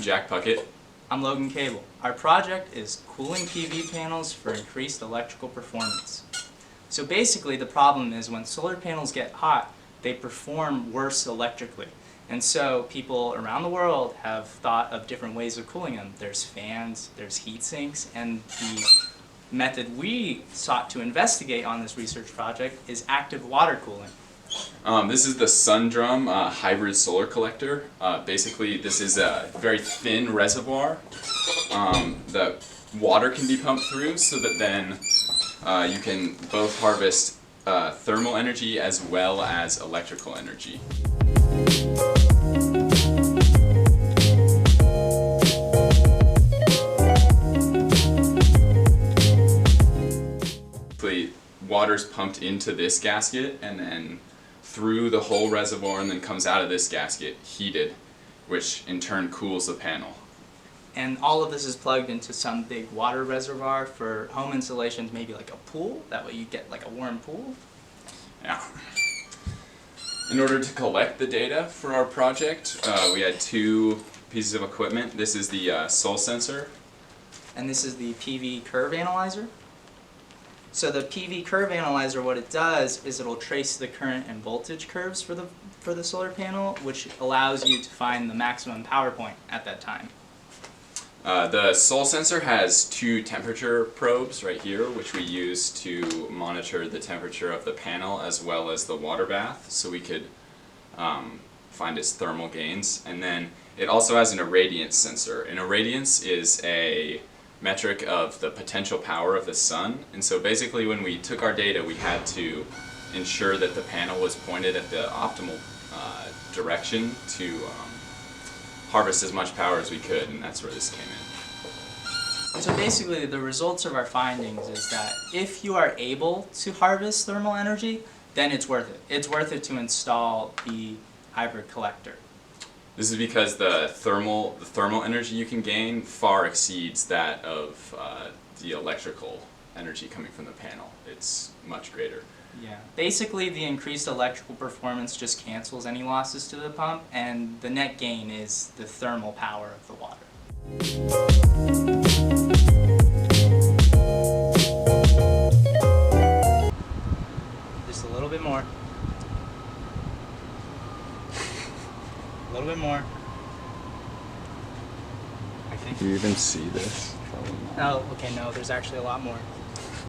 Jack Puckett. I'm Logan Cable. Our project is cooling PV panels for increased electrical performance. So basically the problem is when solar panels get hot, they perform worse electrically. And so people around the world have thought of different ways of cooling them. There's fans, there's heat sinks, and the method we sought to investigate on this research project is active water cooling. This is the SunDrum hybrid solar collector. Basically, this is a very thin reservoir that water can be pumped through so that then you can both harvest thermal energy as well as electrical energy. Water's pumped into this gasket and then through the whole reservoir and then comes out of this gasket heated, which in turn cools the panel. And all of this is plugged into some big water reservoir for home installations, maybe like a pool. That way you get like a warm pool. Yeah. In order to collect the data for our project, we had two pieces of equipment. This is the Soul sensor. And this is the PV curve analyzer. So the PV curve analyzer, what it does is it'll trace the current and voltage curves for the solar panel, which allows you to find the maximum power point at that time. The Soul sensor has two temperature probes right here, which we use to monitor the temperature of the panel as well as the water bath, so we could find its thermal gains. And then it also has an irradiance sensor. An irradiance is a metric of the potential power of the sun, and so basically when we took our data we had to ensure that the panel was pointed at the optimal direction to harvest as much power as we could, and that's where this came in. So basically the results of our findings is that if you are able to harvest thermal energy, then it's worth it. It's worth it to install the hybrid collector. This is because the thermal energy you can gain far exceeds that of the electrical energy coming from the panel. It's much greater. Yeah. Basically, the increased electrical performance just cancels any losses to the pump, and the net gain is the thermal power of the water. Just a little bit more. A little bit more. I think. Do you even see this? Oh, okay, no, there's actually a lot more.